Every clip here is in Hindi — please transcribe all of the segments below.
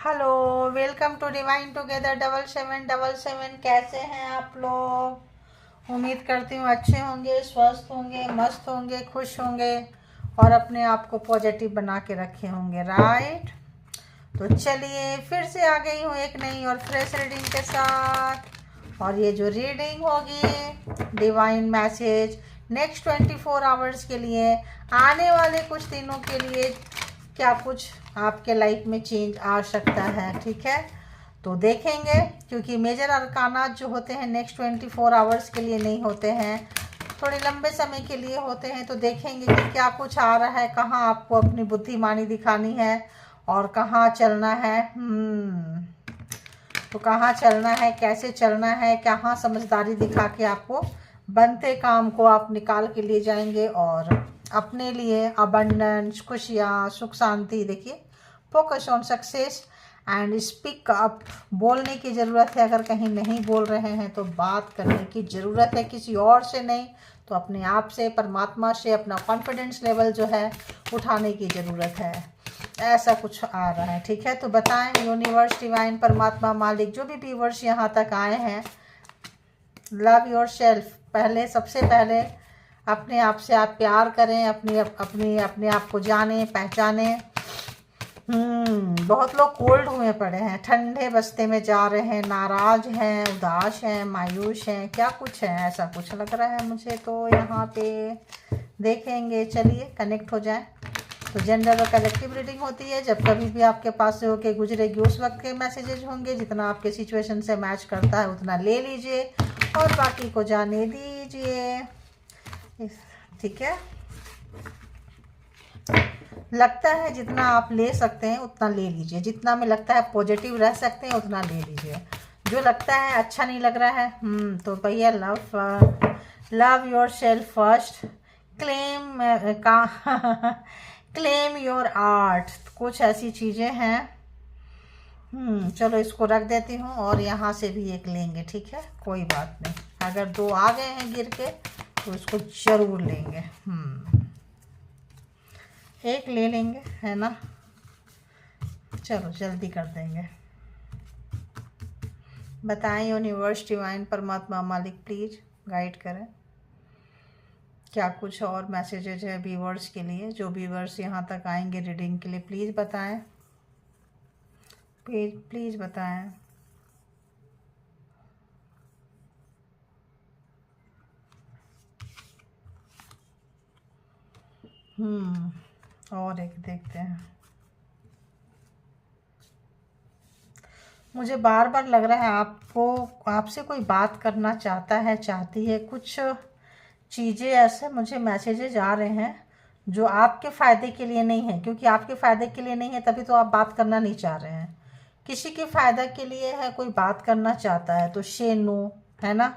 Hello, welcome to Divine Together 7777। कैसे हैं आप लोग? उम्मीद करती हूँ अच्छे होंगे, स्वस्थ होंगे, मस्त होंगे, खुश होंगे और अपने आप को पॉजिटिव बना के रखे होंगे। राइट, तो चलिए फिर से आ गई हूँ एक नई और फ्रेश रीडिंग के साथ। और ये जो रीडिंग होगी, डिवाइन मैसेज नेक्स्ट 24 आवर्स के लिए, आने वाले कुछ दिनों के लिए क्या कुछ आपके लाइफ में चेंज आ सकता है। ठीक है, तो देखेंगे, क्योंकि मेजर अरकाना जो होते हैं नेक्स्ट 24 आवर्स के लिए नहीं होते हैं, थोड़े लंबे समय के लिए होते हैं। तो देखेंगे कि क्या कुछ आ रहा है, कहाँ आपको अपनी बुद्धिमानी दिखानी है और कहाँ चलना है। तो कहाँ चलना है, कैसे चलना है, कहाँ समझदारी दिखा के आपको बनते काम को आप निकाल के ले जाएंगे और अपने लिए अबंडेंस, खुशियाँ, सुख शांति। देखिए, focus on success and speak up. बोलने की ज़रूरत है, अगर कहीं नहीं बोल रहे हैं तो बात करने की ज़रूरत है, किसी और से नहीं तो अपने आप से, परमात्मा से अपना कॉन्फिडेंस लेवल जो है उठाने की ज़रूरत है। ऐसा कुछ आ रहा है। ठीक है, तो बताएं यूनिवर्स, डिवाइन, परमात्मा, मालिक, जो भी व्यूवर्स यहाँ तक आए हैं, लव योर सेल्फ। पहले, सबसे पहले अपने आप से आप प्यार करें, अपने आप को जानें, पहचानें। बहुत लोग कोल्ड हुए पड़े हैं, ठंडे बस्ते में जा रहे हैं, नाराज हैं, उदास हैं, मायूस हैं, क्या कुछ है, ऐसा कुछ लग रहा है मुझे तो यहाँ पे। देखेंगे, चलिए कनेक्ट हो जाए। तो जनरल और कलेक्टिव रीडिंग होती है, जब कभी भी आपके पास से होके गुजरेगी उस वक्त के मैसेजेज होंगे, जितना आपके सिचुएशन से मैच करता है उतना ले लीजिए और बाकी को जाने दीजिए। ठीक है, लगता है जितना आप ले सकते हैं उतना ले लीजिए, जितना में लगता है पॉजिटिव रह सकते हैं उतना ले लीजिए। जो लगता है अच्छा नहीं लग रहा है, तो भैया love your self first, claim claim your art, कुछ ऐसी चीज़ें हैं। चलो इसको रख देती हूँ और यहाँ से भी एक लेंगे। ठीक है, कोई बात नहीं, अगर दो आ गए हैं गिर के तो इसको जरूर लेंगे। एक ले लेंगे, है ना। चलो जल्दी कर देंगे। बताएं यूनिवर्स, डिवाइन, परमात्मा, मालिक, प्लीज़ गाइड करें। क्या कुछ और मैसेजेज है व्यूवर्स के लिए, जो व्यूवर्स यहाँ तक आएंगे रीडिंग के लिए, प्लीज़ बताएं, प्लीज़ बताएं। और एक देखते हैं। मुझे बार बार लग रहा है आपसे कोई बात करना चाहता है, चाहती है। कुछ चीज़ें ऐसे मुझे मैसेजेज आ रहे हैं जो आपके फ़ायदे के लिए नहीं है, क्योंकि आपके फ़ायदे के लिए नहीं है तभी तो आप बात करना नहीं चाह रहे हैं। किसी के फ़ायदा के लिए है, कोई बात करना चाहता है तो शे नो, है ना।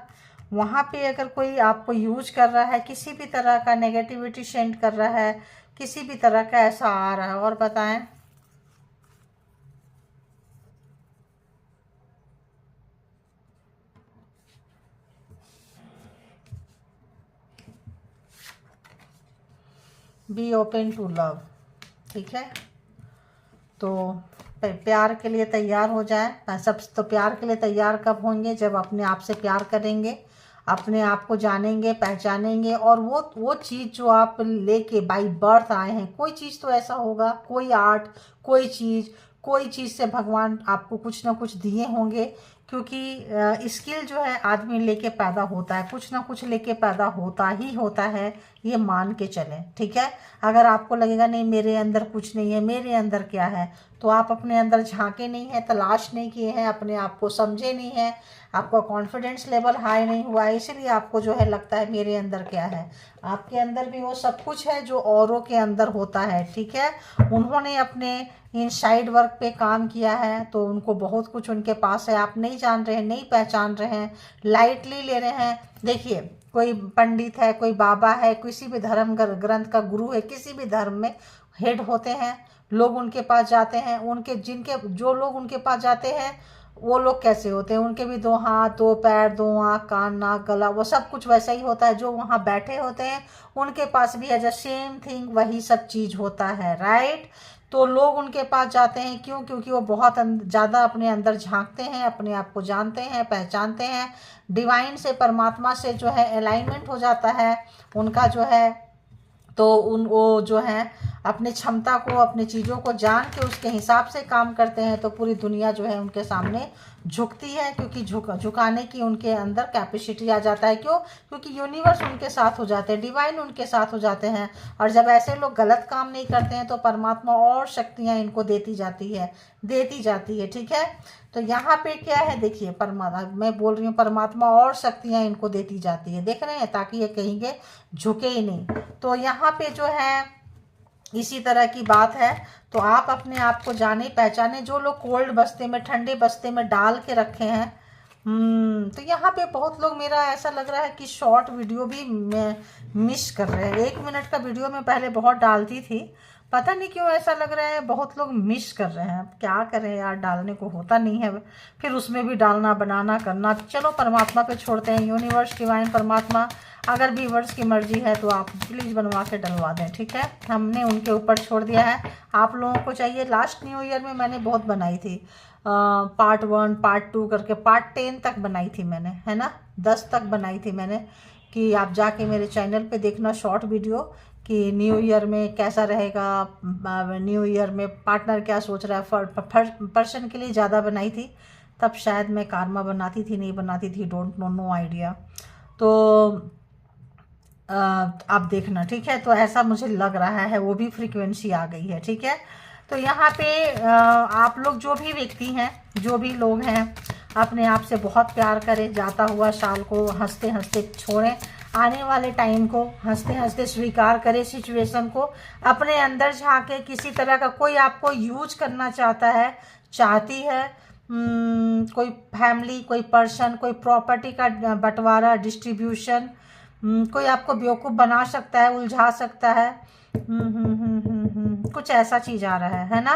वहाँ पे अगर कोई आपको यूज कर रहा है, किसी भी तरह का नेगेटिविटी सेंड कर रहा है, किसी भी तरह का ऐसा आ रहा है। और बताएं। Be open to love. ठीक है, तो प्यार के लिए तैयार हो जाए। सब तो प्यार के लिए तैयार कब होंगे, जब अपने आप से प्यार करेंगे, अपने आप को जानेंगे, पहचानेंगे। और वो चीज़ जो आप लेके बाई बर्थ आए हैं, कोई चीज़ तो ऐसा होगा, कोई आर्ट, कोई चीज़ से भगवान आपको कुछ ना कुछ दिए होंगे, क्योंकि स्किल जो है आदमी लेके पैदा होता है, कुछ ना कुछ लेके पैदा होता ही होता है, ये मान के चलें। ठीक है, अगर आपको लगेगा नहीं मेरे अंदर कुछ नहीं है, मेरे अंदर क्या है, तो आप अपने अंदर झांके नहीं हैं, तलाश नहीं किए हैं, अपने आप को समझे नहीं हैं, आपका कॉन्फिडेंस लेवल हाई नहीं हुआ है, इसीलिए आपको जो है लगता है मेरे अंदर क्या है। आपके अंदर भी वो सब कुछ है जो औरों के अंदर होता है। ठीक है, उन्होंने अपने इनसाइड वर्क पे काम किया है तो उनको बहुत कुछ उनके पास है, आप नहीं जान रहे हैं, नहीं पहचान रहे हैं, लाइटली ले रहे हैं। देखिए, कोई पंडित है, कोई बाबा है, किसी भी धर्म ग्रंथ का गुरु है, किसी भी धर्म में हेड होते हैं, लोग उनके पास जाते हैं। जो लोग उनके पास जाते हैं वो लोग कैसे होते हैं, उनके भी दो हाथ, दो पैर, दो आँख, कान, नाक, गला, वो सब कुछ वैसा ही होता है। जो वहाँ बैठे होते हैं उनके पास भी है, सेम थिंग, वही सब चीज़ होता है। राइट, तो लोग उनके पास जाते हैं, क्यों? क्योंकि वो बहुत ज़्यादा अपने अंदर झांकते हैं, अपने आप को जानते हैं, पहचानते हैं, डिवाइन से, परमात्मा से जो है अलाइनमेंट हो जाता है उनका जो है। तो वो जो है अपने क्षमता को, अपनी चीज़ों को जान के उसके हिसाब से काम करते हैं, तो पूरी दुनिया जो है उनके सामने झुकती है, क्योंकि झुकाने की उनके अंदर कैपेसिटी आ जाता है। क्यों? क्योंकि यूनिवर्स उनके साथ हो जाते हैं, डिवाइन उनके साथ हो जाते हैं। और जब ऐसे लोग गलत काम नहीं करते हैं तो परमात्मा और शक्तियाँ इनको देती जाती है। ठीक है, तो यहाँ पे क्या है, देखिए, परमात्मा, मैं बोल रही हूँ परमात्मा और शक्तियाँ इनको देती जाती है, देख रहे हैं, ताकि ये कहीं के झुके ही नहीं। तो यहाँ पे जो है इसी तरह की बात है। तो आप अपने आप को जाने पहचाने। जो लोग कोल्ड बस्ते में, ठंडे बस्ते में डाल के रखे हैं, तो यहाँ पे बहुत लोग, मेरा ऐसा लग रहा है कि शॉर्ट वीडियो भी मिस कर रहे हैं। 1 मिनट का वीडियो मैं पहले बहुत डालती थी, पता नहीं क्यों ऐसा लग रहा है बहुत लोग मिस कर रहे हैं। अब क्या करें यार, डालने को होता नहीं है, फिर उसमें भी डालना, बनाना, करना। चलो परमात्मा पे छोड़ते हैं, यूनिवर्स, डिवाइन, परमात्मा, अगर व्यूवर्स की मर्जी है तो आप प्लीज़ बनवा के डलवा दें, ठीक है। हमने उनके ऊपर छोड़ दिया है। आप लोगों को चाहिए, लास्ट न्यू ईयर में मैंने बहुत बनाई थी, पार्ट 1, पार्ट 2 करके, पार्ट 10 तक बनाई थी मैंने, है ना, 10 तक बनाई थी मैंने, कि आप जाके मेरे चैनल पे देखना शॉर्ट वीडियो, कि न्यू ईयर में कैसा रहेगा, न्यू ईयर में पार्टनर क्या सोच रहा है, पर्सन के लिए ज़्यादा बनाई थी। तब शायद मैं कारमा बनाती थी, नहीं बनाती थी, डोंट नो, नो आइडिया। तो आप देखना, ठीक है। तो ऐसा मुझे लग रहा है, वो भी फ्रीक्वेंसी आ गई है, ठीक है। तो यहाँ पे आप लोग जो भी व्यक्ति हैं, जो भी लोग हैं, अपने आप से बहुत प्यार करें। जाता हुआ साल को हंसते हंसते छोड़ें, आने वाले टाइम को हंसते हंसते स्वीकार करें, सिचुएशन को अपने अंदर झांके। किसी तरह का कोई आपको यूज करना चाहता है, चाहती है, कोई फैमिली, कोई पर्सन, कोई प्रॉपर्टी का बंटवारा, डिस्ट्रीब्यूशन, कोई आपको बेवकूफ़ बना सकता है, उलझा सकता है, कुछ ऐसा चीज़ आ रहा है ना।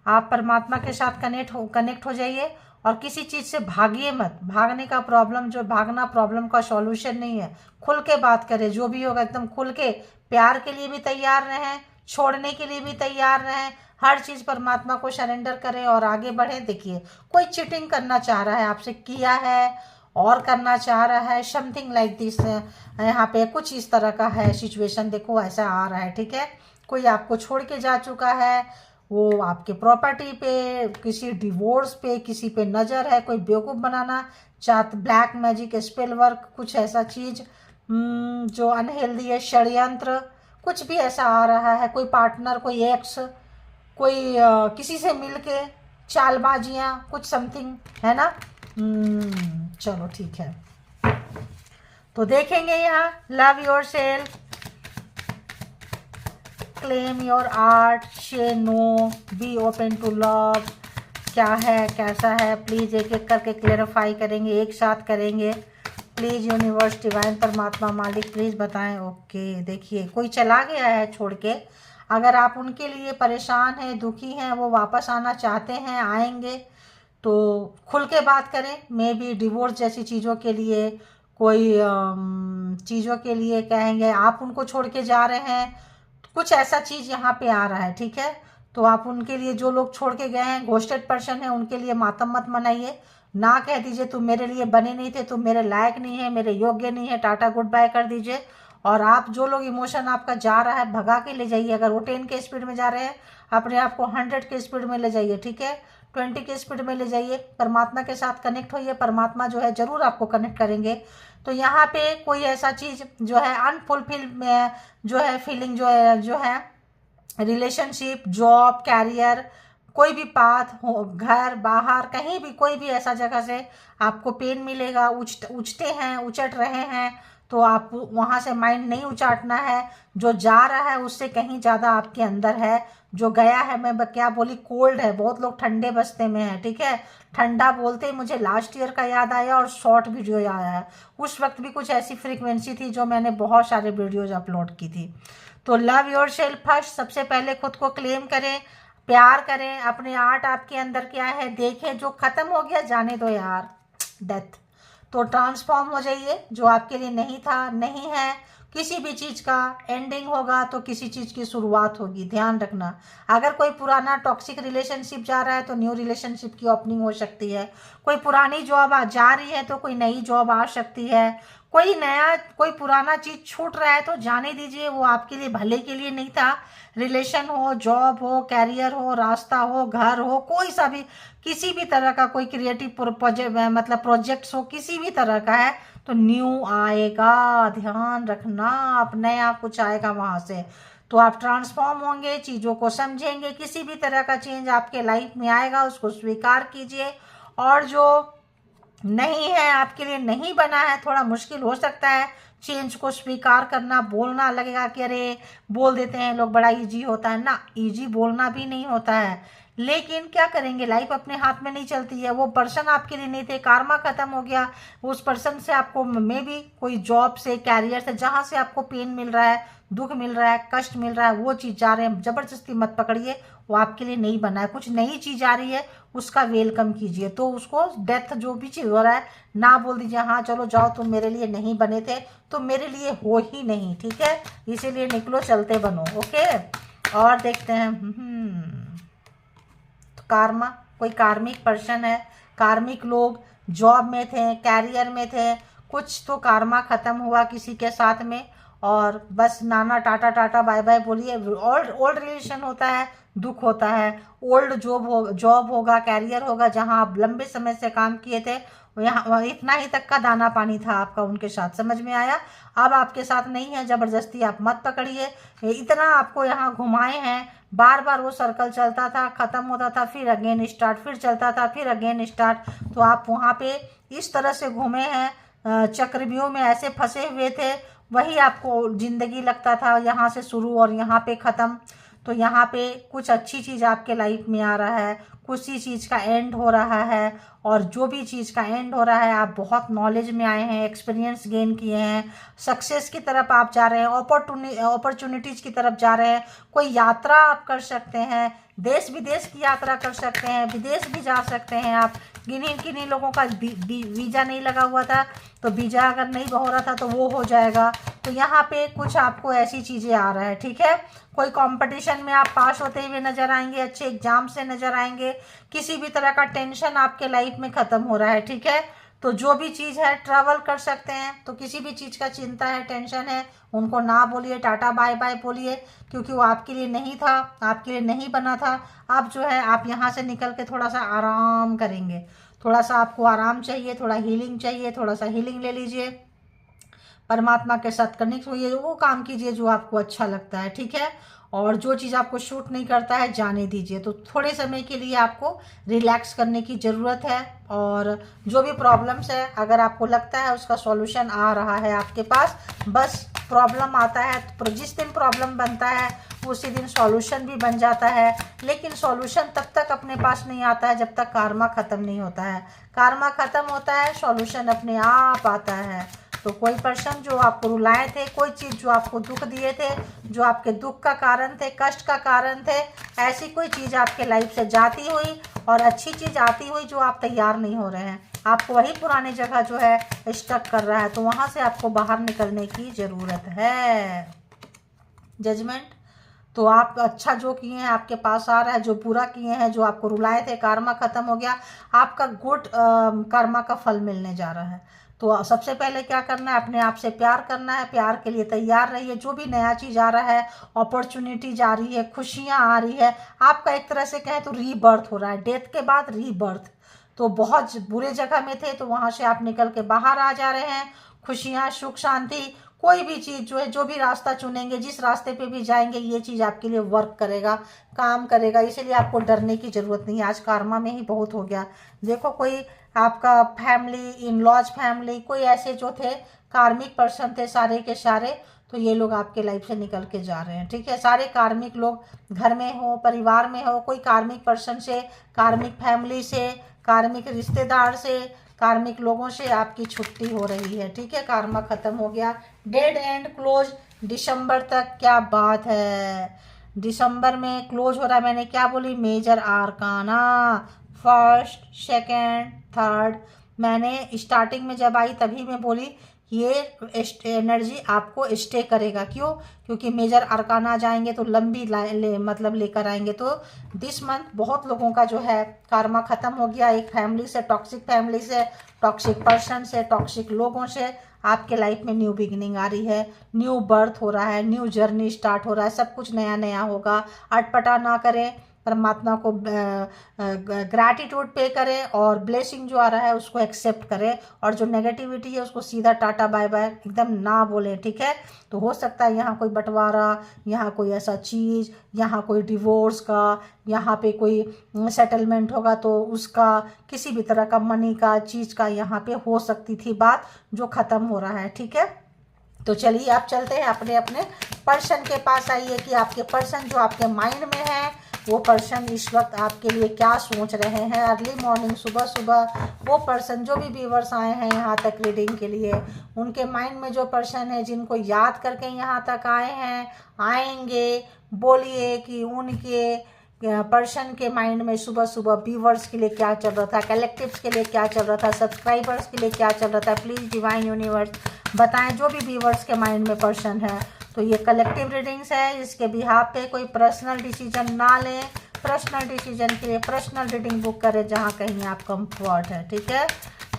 आप परमात्मा के साथ कनेक्ट हो जाइए, और किसी चीज़ से भागिए मत। भागने का प्रॉब्लम, जो भागना प्रॉब्लम का सॉल्यूशन नहीं है। खुल के बात करें, जो भी होगा एकदम खुल के, प्यार के लिए भी तैयार रहें, छोड़ने के लिए भी तैयार रहें, हर चीज़ परमात्मा को सरेंडर करें और आगे बढ़ें। देखिए, कोई चीटिंग करना चाह रहा है आपसे, किया है और करना चाह रहा है, समथिंग लाइक दिस, यहाँ पे कुछ इस तरह का है सिचुएशन, देखो ऐसा आ रहा है, ठीक है। कोई आपको छोड़ के जा चुका है, वो आपके प्रॉपर्टी पे, किसी डिवोर्स पे, किसी पे नज़र है, कोई बेवकूफ़ बनाना चाहता, ब्लैक मैजिक, स्पेल वर्क, कुछ ऐसा चीज़ जो अनहेल्दी है, षड्यंत्र, कुछ भी ऐसा आ रहा है। कोई पार्टनर, कोई एक्स, कोई किसी से मिलके चालबाजियाँ, कुछ समथिंग, है ना। चलो ठीक है, तो देखेंगे यहाँ, love yourself, claim your art, say no, be open to love, क्या है, कैसा है, प्लीज़ एक एक करके क्लेरिफाई करेंगे, एक साथ करेंगे। प्लीज़ यूनिवर्स, डिवाइन, परमात्मा, मालिक, प्लीज़ बताएं। ओके, देखिए, कोई चला गया है छोड़ के। अगर आप उनके लिए परेशान हैं, दुखी हैं, वो वापस आना चाहते हैं, आएंगे, तो खुल के बात करें। मे बी डिवोर्स जैसी चीज़ों के लिए, कोई चीज़ों के लिए कहेंगे, आप उनको छोड़ के जा रहे हैं, कुछ ऐसा चीज़ यहाँ पे आ रहा है, ठीक है। तो आप उनके लिए, जो लोग छोड़ के गए हैं, घोस्टेड पर्सन है, उनके लिए मातम मत मनाइए, ना कह दीजिए तुम मेरे लिए बने नहीं थे, तुम मेरे लायक नहीं है, मेरे योग्य नहीं है, टाटा गुड बाय कर दीजिए। और आप, जो लोग इमोशन आपका जा रहा है, भगा के ले जाइए। अगर वो 10 के स्पीड में जा रहे हैं, अपने आप को 100 के स्पीड में ले जाइए, ठीक है, 20 के स्पीड में ले जाइए। परमात्मा के साथ कनेक्ट होइए, परमात्मा जो है ज़रूर आपको कनेक्ट करेंगे। तो यहाँ पे कोई ऐसा चीज़ जो है अनफुलफिल में, जो है फीलिंग, जो है रिलेशनशिप, जॉब, कैरियर, कोई भी पाथ हो, घर बाहर कहीं भी, कोई भी ऐसा जगह से आपको पेन मिलेगा, उचटे हैं, उचट रहे हैं, तो आप वहाँ से माइंड नहीं उचाटना है। जो जा रहा है उससे कहीं ज़्यादा आपके अंदर है। जो गया है, मैं क्या बोली, कोल्ड है, बहुत लोग ठंडे बस्ते में है, ठीक है। ठंडा बोलते ही मुझे लास्ट ईयर का याद आया और शॉर्ट वीडियो याद आया। उस वक्त भी कुछ ऐसी फ्रीक्वेंसी थी जो मैंने बहुत सारे वीडियोज अपलोड की थी। तो लव योर सेल्फ फर्स्ट, सबसे पहले खुद को क्लेम करें, प्यार करें, अपने आर्ट आपके अंदर क्या है देखें। जो ख़त्म हो गया जाने दो यार, डेथ। तो ट्रांसफॉर्म हो जाइए, जो आपके लिए नहीं था, नहीं है, किसी भी चीज़ का एंडिंग होगा तो किसी चीज़ की शुरुआत होगी, ध्यान रखना। अगर कोई पुराना टॉक्सिक रिलेशनशिप जा रहा है तो न्यू रिलेशनशिप की ओपनिंग हो सकती है। कोई पुरानी जॉब जा रही है तो कोई नई जॉब आ सकती है। कोई पुराना चीज़ छूट रहा है तो जाने दीजिए, वो आपके लिए भले के लिए नहीं था। रिलेशन हो, जॉब हो, कैरियर हो, रास्ता हो, घर हो, कोई सा भी किसी भी तरह का कोई क्रिएटिव प्रोजेक्ट्स हो, किसी भी तरह का है तो न्यू आएगा, ध्यान रखना। आप नया कुछ आएगा वहाँ से, तो आप ट्रांसफॉर्म होंगे, चीज़ों को समझेंगे। किसी भी तरह का चेंज आपके लाइफ में आएगा, उसको स्वीकार कीजिए। और जो नहीं है, आपके लिए नहीं बना है, थोड़ा मुश्किल हो सकता है चेंज को स्वीकार करना। बोलना लगेगा कि अरे बोल देते हैं लोग बड़ा इजी होता है ना, इजी बोलना भी नहीं होता है, लेकिन क्या करेंगे, लाइफ अपने हाथ में नहीं चलती है। वो पर्सन आपके लिए नहीं थे, कार्मा खत्म हो गया। उस पर्सन से आपको मे बी कोई जॉब से, कैरियर से, जहाँ से आपको पेन मिल रहा है, दुख मिल रहा है, कष्ट मिल रहा है, वो चीज़ जा रहे हैं, जबरदस्ती मत पकड़िए, वो आपके लिए नहीं बना है। कुछ नई चीज़ आ रही है, उसका वेलकम कीजिए। तो उसको डेथ जो भी चीज़ हो रहा है ना बोल दीजिए हाँ चलो जाओ, तुम मेरे लिए नहीं बने थे तो मेरे लिए हो ही नहीं, ठीक है, इसीलिए निकलो, चलते बनो। ओके, और देखते हैं तो कार्मा, कोई कार्मिक पर्सन है, कार्मिक लोग जॉब में थे, कैरियर में थे, कुछ तो कार्मा खत्म हुआ किसी के साथ में, और बस नाना टाटा टाटा बाय बाय बोलिए। ओल्ड रिलेशन होता है, दुख होता है। ओल्ड जॉब होगा, कैरियर होगा, जहां आप लंबे समय से काम किए थे, यहाँ इतना ही तक का दाना पानी था आपका उनके साथ, समझ में आया। अब आपके साथ नहीं है, जबरदस्ती आप मत पकड़िए। इतना आपको यहाँ घुमाए हैं, बार बार वो सर्कल चलता था, खत्म होता था, फिर अगेन स्टार्ट, फिर चलता था, फिर अगेन स्टार्ट। तो आप वहाँ पे इस तरह से घूमे हैं, चक्रव्यूह में ऐसे फंसे हुए थे, वही आपको जिंदगी लगता था, यहाँ से शुरू और यहाँ पे ख़त्म। तो यहाँ पे कुछ अच्छी चीज़ आपके लाइफ में आ रहा है, कुछ ही चीज़ का एंड हो रहा है, और जो भी चीज़ का एंड हो रहा है, आप बहुत नॉलेज में आए हैं, एक्सपीरियंस गेन किए हैं, सक्सेस की तरफ आप जा रहे हैं, अपॉर्चुनिटीज़ की तरफ जा रहे हैं। कोई यात्रा आप कर सकते हैं, देश विदेश की यात्रा कर सकते हैं, विदेश भी जा सकते हैं आप। किन्हीं लोगों का वीज़ा नहीं लगा हुआ था, तो वीज़ा अगर नहीं हो रहा था तो वो हो जाएगा। तो यहाँ पे कुछ आपको ऐसी चीज़ें आ रहा है, ठीक है। कोई कंपटीशन में आप पास होते हुए नजर आएंगे, अच्छे एग्जाम से नजर आएंगे, किसी भी तरह का टेंशन आपके लाइफ में ख़त्म हो रहा है, ठीक है। तो जो भी चीज़ है, ट्रैवल कर सकते हैं, तो किसी भी चीज़ का चिंता है, टेंशन है, उनको ना बोलिए, टाटा बाय बाय बोलिए, क्योंकि वो आपके लिए नहीं था, आपके लिए नहीं बना था। अब जो है आप यहाँ से निकल के थोड़ा सा आराम करेंगे, थोड़ा सा आपको आराम चाहिए, थोड़ा हीलिंग चाहिए, थोड़ा सा हीलिंग ले लीजिए, परमात्मा के साथ कनेक्ट होइए, वो काम कीजिए जो आपको अच्छा लगता है, ठीक है। और जो चीज़ आपको शूट नहीं करता है जाने दीजिए। तो थोड़े समय के लिए आपको रिलैक्स करने की ज़रूरत है, और जो भी प्रॉब्लम्स है, अगर आपको लगता है उसका सॉल्यूशन आ रहा है आपके पास, बस प्रॉब्लम आता है तो जिस दिन प्रॉब्लम बनता है उसी दिन सॉल्यूशन भी बन जाता है। लेकिन सॉल्यूशन तब तक अपने पास नहीं आता है जब तक कार्मा ख़त्म नहीं होता है। कार्मा ख़त्म होता है, सॉल्यूशन अपने आप आता है। तो कोई पर्सन जो आपको रुलाए थे, कोई चीज़ जो आपको दुख दिए थे, जो आपके दुख का कारण थे, कष्ट का कारण थे, ऐसी कोई चीज़ आपके लाइफ से जाती हुई और अच्छी चीज़ आती हुई जो आप तैयार नहीं हो रहे हैं, आपको वही पुरानी जगह जो है स्टक कर रहा है, तो वहाँ से आपको बाहर निकलने की ज़रूरत है। जजमेंट, तो आप अच्छा जो किए हैं आपके पास आ रहा है, जो बुरा किए हैं, जो आपको रुलाए थे, कार्मा खत्म हो गया, आपका गुड कर्मा का फल मिलने जा रहा है। तो सबसे पहले क्या करना है, अपने आप से प्यार करना है, प्यार के लिए तैयार रहिए। जो भी नया चीज़ आ रहा है, अपॉर्चुनिटीज आ रही है, खुशियाँ आ रही है, आपका एक तरह से कहें तो रीबर्थ हो रहा है, डेथ के बाद रीबर्थ। तो बहुत बुरे जगह में थे तो वहाँ से आप निकल के बाहर आ जा रहे हैं, खुशियाँ, सुख, शांति, कोई भी चीज़ जो है, जो भी रास्ता चुनेंगे, जिस रास्ते पे भी जाएंगे, ये चीज़ आपके लिए वर्क करेगा, काम करेगा, इसीलिए आपको डरने की ज़रूरत नहीं है। आज कार्मा में ही बहुत हो गया। देखो कोई आपका फैमिली, इन लॉज फैमिली, कोई ऐसे जो थे कार्मिक पर्सन थे सारे के सारे, तो ये लोग आपके लाइफ से निकल के जा रहे हैं, ठीक है। सारे कार्मिक लोग घर में हो, परिवार में हो, कोई कार्मिक पर्सन से, कार्मिक फैमिली से, कार्मिक रिश्तेदार से, कार्मिक लोगों से आपकी छुट्टी हो रही है, ठीक है। कार्मा खत्म हो गया, डेड एंड क्लोज दिसंबर तक। क्या बात है, दिसंबर में क्लोज हो रहा है। मैंने क्या बोली, major arcana, first, second, third. मैंने स्टार्टिंग में जब आई तभी मैं बोली ये एनर्जी आपको स्टे करेगा। क्यों? क्योंकि मेजर अरकाना जाएंगे तो लंबी मतलब लेकर आएंगे। तो दिस मंथ बहुत लोगों का जो है कर्मा खत्म हो गया। एक फैमिली से, टॉक्सिक फैमिली से, टॉक्सिक पर्सन से, टॉक्सिक लोगों से आपके लाइफ में न्यू बिगिनिंग आ रही है, न्यू बर्थ हो रहा है, न्यू जर्नी स्टार्ट हो रहा है, सब कुछ नया नया होगा। अटपटा ना करें, परमात्मा को ग्रैटिट्यूड पे करें और ब्लेसिंग जो आ रहा है उसको एक्सेप्ट करें, और जो नेगेटिविटी है उसको सीधा टाटा बाय बाय एकदम ना बोलें। ठीक है? तो हो सकता है यहाँ कोई बंटवारा, यहाँ कोई ऐसा चीज़, यहाँ कोई डिवोर्स का, यहाँ पे कोई सेटलमेंट होगा तो उसका, किसी भी तरह का मनी का चीज़ का यहाँ पे हो सकती थी बात, जो ख़त्म हो रहा है। ठीक है? तो चलिए आप चलते हैं अपने अपने पर्सन के पास। आइए कि आपके पर्सन जो आपके माइंड में है, वो पर्सन इस वक्त आपके लिए क्या सोच रहे हैं। अर्ली मॉर्निंग, सुबह सुबह वो पर्सन, जो भी व्यूअर्स आए हैं यहाँ तक रीडिंग के लिए, उनके माइंड में जो पर्सन है, जिनको याद करके यहाँ तक आए हैं, आएंगे, बोलिए कि उनके पर्सन के माइंड में सुबह सुबह व्यूअर्स के लिए क्या चल रहा था, कलेक्टिव्स के लिए क्या चल रहा था, सब्सक्राइबर्स के लिए क्या चल रहा था। प्लीज़ डिवाइन यूनिवर्स बताएं, जो भी व्यूअर्स के माइंड में पर्सन है। तो ये कलेक्टिव रीडिंग्स है, इसके बिहाफ पे कोई पर्सनल डिसीजन ना लें। पर्सनल डिसीजन के लिए पर्सनल रीडिंग बुक करें जहाँ कहीं आप कंफर्ट है। ठीक है?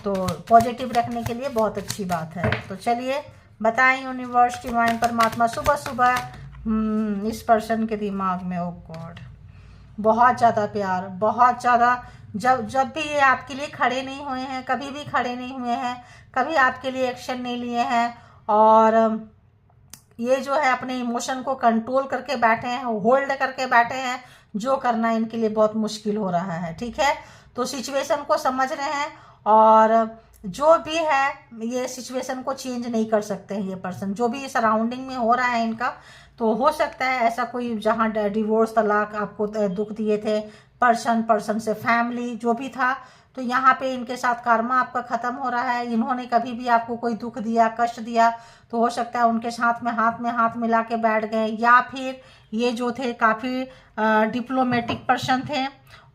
तो पॉजिटिव रखने के लिए बहुत अच्छी बात है। तो चलिए बताएं यूनिवर्स, डिवाइन, परमात्मा, सुबह सुबह इस पर्सन के दिमाग में, ओ गॉड, बहुत ज़्यादा प्यार, बहुत ज़्यादा। जब भी ये आपके लिए खड़े नहीं हुए हैं, कभी भी खड़े नहीं हुए हैं, कभी आपके लिए एक्शन नहीं लिए हैं, और ये जो है अपने इमोशन को कंट्रोल करके बैठे हैं, होल्ड करके बैठे हैं। जो करना इनके लिए बहुत मुश्किल हो रहा है। ठीक है? तो सिचुएशन को समझ रहे हैं, और जो भी है ये सिचुएशन को चेंज नहीं कर सकते हैं ये पर्सन, जो भी सराउंडिंग में हो रहा है इनका। तो हो सकता है ऐसा कोई जहाँ डिवोर्स, तलाक आपको दुख दिए थे, पर्सन से फैमिली, जो भी था, तो यहाँ पे इनके साथ कर्मा आपका ख़त्म हो रहा है। इन्होंने कभी भी आपको कोई दुख दिया, कष्ट दिया, तो हो सकता है उनके साथ में हाथ मिला के बैठ गए, या फिर ये जो थे काफ़ी डिप्लोमेटिक पर्सन थे,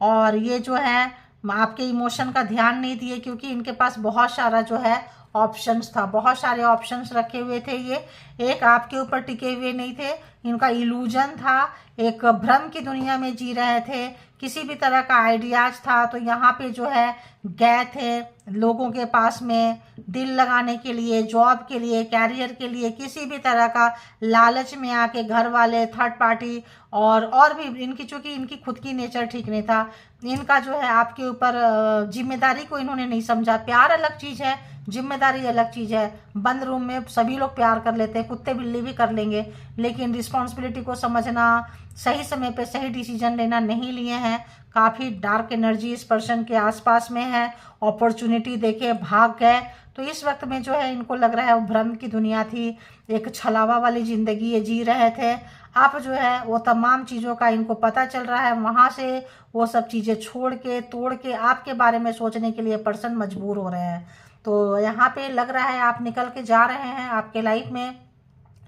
और ये जो है आपके इमोशन का ध्यान नहीं दिए, क्योंकि इनके पास बहुत सारा जो है ऑप्शंस था, बहुत सारे ऑप्शंस रखे हुए थे। ये एक आपके ऊपर टिके हुए नहीं थे, इनका इल्यूजन था, एक भ्रम की दुनिया में जी रहे थे, किसी भी तरह का आइडियाज था। तो यहाँ पे जो है गए थे लोगों के पास में दिल लगाने के लिए, जॉब के लिए, कैरियर के लिए, किसी भी तरह का लालच में आके घर वाले, थर्ड पार्टी, और भी इनकी, चूँकि इनकी खुद की नेचर ठीक नहीं था, इनका जो है आपके ऊपर जिम्मेदारी को इन्होंने नहीं समझा। प्यार अलग चीज़ है, जिम्मेदारी अलग चीज़ है। बंद रूम में सभी लोग प्यार कर लेते हैं, कुत्ते बिल्ली भी कर लेंगे, लेकिन रिस्पॉन्सिबिलिटी को समझना, सही समय पे सही डिसीजन लेना नहीं लिए हैं। काफ़ी डार्क एनर्जी इस पर्सन के आसपास में है, अपॉर्चुनिटी देके भाग गए। तो इस वक्त में जो है इनको लग रहा है वो भ्रम की दुनिया थी, एक छलावा वाली ज़िंदगी ये जी रहे थे। अब जो है वो तमाम चीज़ों का इनको पता चल रहा है, वहाँ से वो सब चीज़ें छोड़ के, तोड़ के आपके बारे में सोचने के लिए पर्सन मजबूर हो रहे हैं। तो यहाँ पे लग रहा है आप निकल के जा रहे हैं, आपके लाइफ में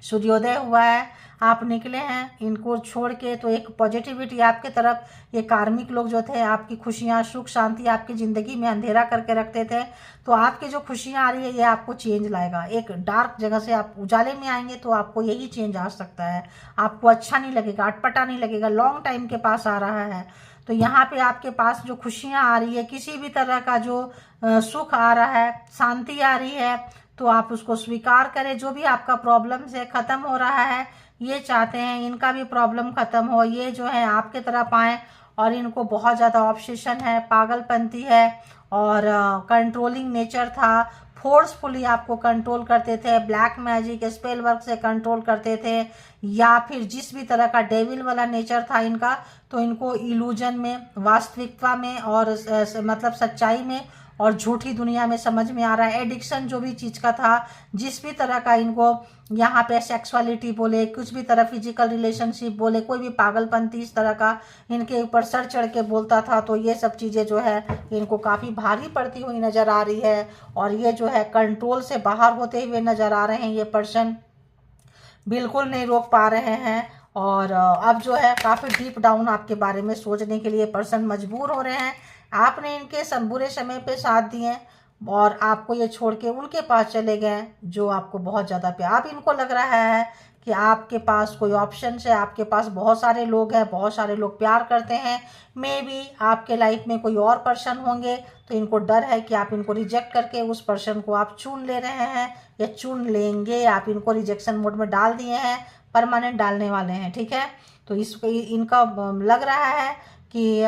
सूर्योदय हुआ है, आप निकले हैं इनको छोड़ के। तो एक पॉजिटिविटी आपके तरफ, ये कार्मिक लोग जो थे आपकी खुशियाँ, सुख शांति आपकी ज़िंदगी में अंधेरा करके रखते थे, तो आपकी जो खुशियाँ आ रही है ये आपको चेंज लाएगा। एक डार्क जगह से आप उजाले में आएंगे तो आपको यही चेंज आ सकता है। आपको अच्छा नहीं लगेगा, अटपटा नहीं लगेगा, लॉन्ग टाइम के पास आ रहा है। तो यहाँ पे आपके पास जो खुशियाँ आ रही है, किसी भी तरह का जो सुख आ रहा है, शांति आ रही है, तो आप उसको स्वीकार करें। जो भी आपका प्रॉब्लम से ख़त्म हो रहा है, ये चाहते हैं इनका भी प्रॉब्लम ख़त्म हो, ये जो है आपके तरफ आए। और इनको बहुत ज़्यादा ऑब्सेशन है, पागलपंती है, और कंट्रोलिंग नेचर था, फोर्सफुली आपको कंट्रोल करते थे, ब्लैक मैजिक, स्पेल वर्क से कंट्रोल करते थे, या फिर जिस भी तरह का डेविल वाला नेचर था इनका, तो इनको इल्यूजन में, वास्तविकता में, और मतलब सच्चाई में और झूठी दुनिया में समझ में आ रहा है। एडिक्शन जो भी चीज़ का था, जिस भी तरह का इनको यहाँ पे सेक्सुअलिटी बोले, कुछ भी तरह फिजिकल रिलेशनशिप बोले, कोई भी पागलपंती इस तरह का इनके ऊपर सर चढ़ के बोलता था, तो ये सब चीज़ें जो है इनको काफ़ी भारी पड़ती हुई नज़र आ रही है। और ये जो है कंट्रोल से बाहर होते हुए नज़र आ रहे हैं, ये पर्सन बिल्कुल नहीं रोक पा रहे हैं। और अब जो है काफ़ी डीप डाउन आपके बारे में सोचने के लिए पर्सन मजबूर हो रहे हैं। आपने इनके बुरे समय पे साथ दिए, और आपको ये छोड़ के उनके पास चले गए जो आपको बहुत ज़्यादा प्यार, अब इनको लग रहा है कि आपके पास कोई ऑप्शन है, आपके पास बहुत सारे लोग हैं, बहुत सारे लोग प्यार करते हैं, मे बी आपके लाइफ में कोई और पर्सन होंगे, तो इनको डर है कि आप इनको रिजेक्ट करके उस पर्सन को आप चुन ले रहे हैं या चुन लेंगे, आप इनको रिजेक्शन मोड में डाल दिए हैं, परमानेंट डालने वाले हैं, ठीक है। तो इनका लग रहा है कि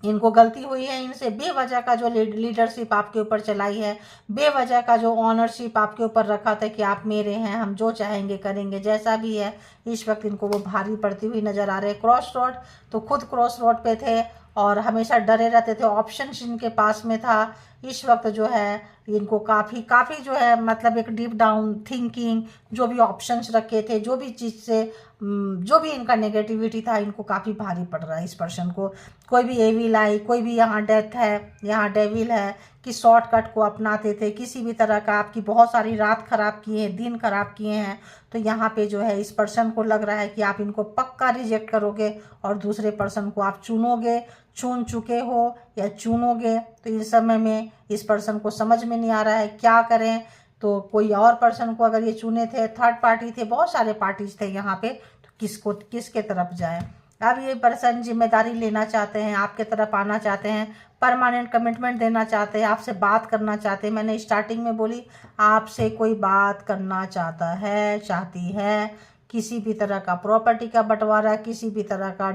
इनको गलती हुई है, इनसे बेवजह का जो लीडरशिप आपके ऊपर चलाई है, बेवजह का जो ऑनरशिप आपके ऊपर रखा था कि आप मेरे हैं, हम जो चाहेंगे करेंगे, जैसा भी है, इस वक्त इनको वो भारी पड़ती हुई नज़र आ रहे हैं। क्रॉस रोड, तो खुद क्रॉस रोड पे थे और हमेशा डरे रहते थे, ऑप्शन इनके पास में था। इस वक्त जो है इनको काफ़ी जो है मतलब एक डीप डाउन थिंकिंग, जो भी ऑप्शंस रखे थे, जो भी चीज़ से जो भी इनका नेगेटिविटी था, इनको काफ़ी भारी पड़ रहा है इस पर्सन को। कोई भी एविल आई, कोई भी यहाँ डेथ है, यहाँ डेविल है, कि शॉर्टकट को अपनाते थे, किसी भी तरह का आपकी बहुत सारी रात खराब किए हैं, दिन खराब किए हैं। तो यहाँ पे जो है इस पर्सन को लग रहा है कि आप इनको पक्का रिजेक्ट करोगे और दूसरे पर्सन को आप चुनोगे, चुन चुके हो या चुनोगे। तो इस समय में इस पर्सन को समझ में नहीं आ रहा है क्या करें। तो कोई और पर्सन को अगर ये चुने थे, थर्ड पार्टी थे, बहुत सारे पार्टीज थे यहाँ पे, तो किसके तरफ जाए। अब ये पर्सन जिम्मेदारी लेना चाहते हैं, आपके तरफ आना चाहते हैं, परमानेंट कमिटमेंट देना चाहते हैं, आपसे बात करना चाहते हैं। मैंने स्टार्टिंग में बोली आपसे कोई बात करना चाहता है, चाहती है, किसी भी तरह का प्रॉपर्टी का बंटवारा, किसी भी तरह का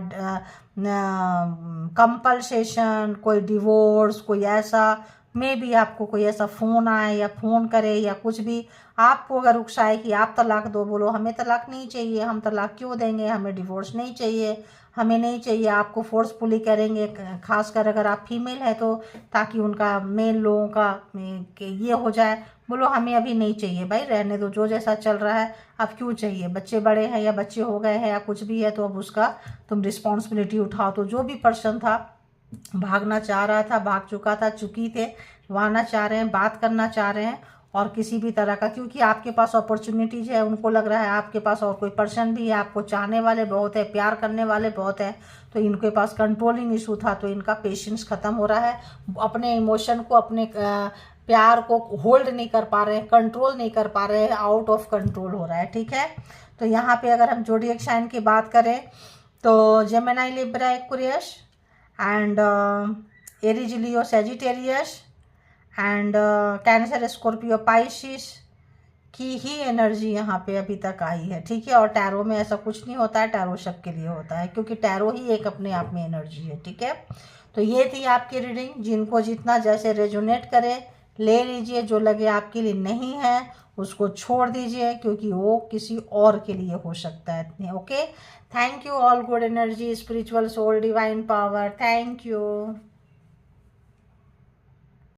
कंपल्सेशन, कोई डिवोर्स, कोई ऐसा, मे भी आपको कोई ऐसा फ़ोन आए या फ़ोन करे या कुछ भी आपको अगर उकसाए कि आप तलाक दो, बोलो हमें तलाक नहीं चाहिए, हम तलाक क्यों देंगे, हमें डिवोर्स नहीं चाहिए, हमें नहीं चाहिए, आपको फोर्सफुली करेंगे, खासकर अगर आप फीमेल है तो, ताकि उनका मेल लोगों का ये हो जाए, बोलो हमें अभी नहीं चाहिए भाई, रहने दो, जो जैसा चल रहा है अब क्यों चाहिए, बच्चे बड़े हैं या बच्चे हो गए हैं या कुछ भी है, तो अब उसका तुम रिस्पॉन्सिबिलिटी उठाओ। तो जो भी पर्सन था भागना चाह रहा था, भाग चुका था, चुकी थे, वो आना चाह रहे हैं, बात करना चाह रहे हैं, और किसी भी तरह का, क्योंकि आपके पास अपॉर्चुनिटीज है, उनको लग रहा है आपके पास और कोई पर्सन भी है, आपको चाहने वाले बहुत है, प्यार करने वाले बहुत है। तो इनके पास कंट्रोलिंग इशू था, तो इनका पेशेंस ख़त्म हो रहा है, अपने इमोशन को, अपने प्यार को होल्ड नहीं कर पा रहे हैं, कंट्रोल नहीं कर पा रहे हैं, आउट ऑफ कंट्रोल हो रहा है, ठीक है। तो यहाँ पे अगर हम ज़ोडिएक साइन की बात करें तो Gemini, Libra, Aquarius and Aries, Leo, Sagittarius and cancer, Scorpio, Pisces की ही एनर्जी यहाँ पे अभी तक आई है, ठीक है। और टैरो में ऐसा कुछ नहीं होता है, टैरो सबके लिए होता है, क्योंकि टैरो ही एक अपने आप में एनर्जी है, ठीक है। तो ये थी आपकी रीडिंग, जिनको जितना जैसे रेजोनेट करे ले लीजिए, जो लगे आपके लिए नहीं है उसको छोड़ दीजिए, क्योंकि वो किसी और के लिए हो सकता है। Okay, thank you all, good energy, spiritual soul, divine power, thank you.